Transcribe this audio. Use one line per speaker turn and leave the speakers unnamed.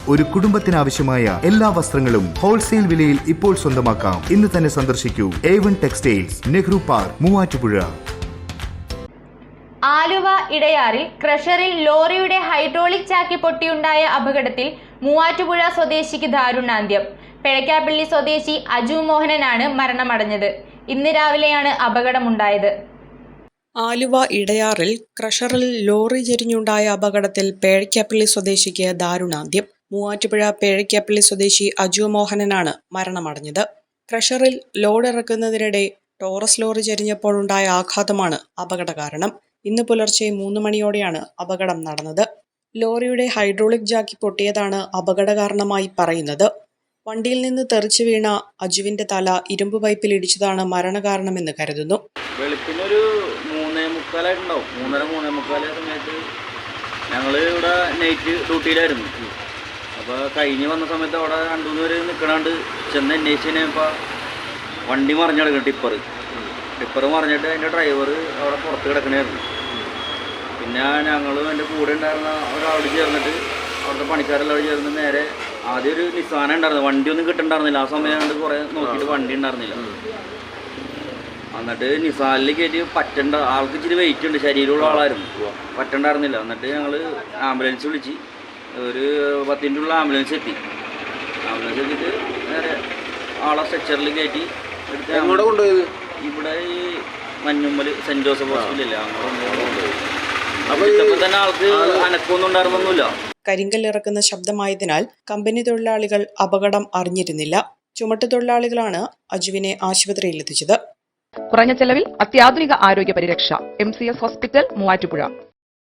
ഒരു കുടുംബത്തിനാവശ്യമായ എല്ലാ വസ്ത്രങ്ങളും ഹോൾസെയിൽ വിലയിൽ ഇപ്പോൾ സ്വന്തമാക്കാം. ഇന്ന് തന്നെ സന്ദർശിക്കൂ A1 textiles, Nehru park, Muvattupuzha.
Aluva ഇടയാറിൽ ക്രഷറിൽ ലോറിയുടെ ഹൈഡ്രോളിക് ചാക്കി പൊട്ടിയുണ്ടായ അപകടത്തിൽ മൂവാറ്റുപുഴ സ്വദേശിക്ക് ദാരുണാന്ത്യം. പെഴക്കാപ്പള്ളി സ്വദേശി അജു മോഹനനാണ് മരണമടഞ്ഞത്. ഇന്ന് രാവിലെയാണ് അപകടമുണ്ടായത്.
ആലുവ ഇടയാറിൽ ക്രഷറിൽ ലോറി ചെരിഞ്ഞുണ്ടായ അപകടത്തിൽ പേഴക്കാപ്പള്ളി സ്വദേശിക്ക് ദാരുണാന്ത്യം. മൂവാറ്റുപുഴ പേഴക്കാപ്പള്ളി സ്വദേശി അജു മോഹനനാണ് മരണമടഞ്ഞത്. ക്രഷറിൽ ലോഡ് ഇറക്കുന്നതിനിടെ ടോറസ് ലോറി ചെരിഞ്ഞപ്പോഴുണ്ടായ ആഘാതമാണ് അപകട കാരണം. ഇന്ന് പുലർച്ചെ 3 മണിയോടെയാണ് അപകടം നടന്നത്. ലോറിയുടെ ഹൈഡ്രോളിക് ജാക്കി പൊട്ടിയതാണ് അപകട കാരണമായി പറയുന്നത്. വണ്ടിയിൽ നിന്ന് തെറിച്ചു വീണ അജുവിന്റെ തല ഇരുമ്പ് പൈപ്പിൽ ഇടിച്ചതാണ് മരണകാരണമെന്ന് കരുതുന്നു.
വെളുപ്പിനൊരു 3:45 3:45 സമയത്ത് ഞങ്ങൾ ഇവിടെ നൈറ്റ് ഡ്യൂട്ടിയിലായിരുന്നു. അപ്പോൾ കഴിഞ്ഞ് വന്ന സമയത്ത് അവിടെ 2-3 പേര് നിൽക്കണാണ്ട് ചെന്ന് അന്വേഷിച്ചപ്പോൾ വണ്ടി മറിഞ്ഞ് കിടക്കണം. ടിപ്പർ മറിഞ്ഞിട്ട് അതിൻ്റെ ഡ്രൈവർ അവിടെ പുറത്ത് കിടക്കണമായിരുന്നു. പിന്നെ ഞങ്ങളും എൻ്റെ കൂടെ ഉണ്ടായിരുന്ന ഒരാളോട് ചേർന്നിട്ട് അവിടുത്തെ പണിക്കാരെല്ലാം ചേർന്ന് നേരെ ആദ്യം ഒരു നിസാനം ഉണ്ടായിരുന്നു. വണ്ടിയൊന്നും കിട്ടുന്നുണ്ടായിരുന്നില്ല. ആ സമയം കൊണ്ട് കുറേ നോക്കിയിട്ട് വണ്ടി ഉണ്ടായിരുന്നില്ല. എന്നിട്ട് നിസാനിൽ കയറ്റി പറ്റണ്ട ആൾക്ക് ഇച്ചിരി വെയിറ്റ് ഉണ്ട്, ശരീരമുള്ള ആളായിരുന്നു, പറ്റണ്ടായിരുന്നില്ല. എന്നിട്ട് ഞങ്ങൾ ആംബുലൻസ് വിളിച്ച് ഒരു 10 മിനിറ്റുള്ള ആംബുലൻസ് എത്തി. ആംബുലൻസ് എത്തിയിട്ട് നേരെ ആളെ സ്ട്രെച്ചറിൽ കയറ്റി എടുത്ത് കൊണ്ടുപോയത് ഇവിടെ ഈ മഞ്ഞുമ്മൽ സെൻറ്റ് ജോസഫ് ഹോസ്പിറ്റലില്ലേ, അങ്ങോട്ട് കൊണ്ടുപോയി. അപ്പോൾ തന്നെ ആൾക്ക് അനക്കൊന്നും ഉണ്ടായിരുന്നൊന്നുമില്ല.
കരിങ്കല്ലിറക്കുന്ന ശബ്ദമായതിനാൽ കമ്പനി തൊഴിലാളികൾ അപകടം അറിഞ്ഞിരുന്നില്ല. ചുമട്ടുതൊഴിലാളികളാണ് അജുവിനെ ആശുപത്രിയിൽ എത്തിച്ചത്.
കുറഞ്ഞ ചെലവിൽ അത്യാധുനിക ആരോഗ്യ പരിരക്ഷ. MCS hospital, Muvattupuzha.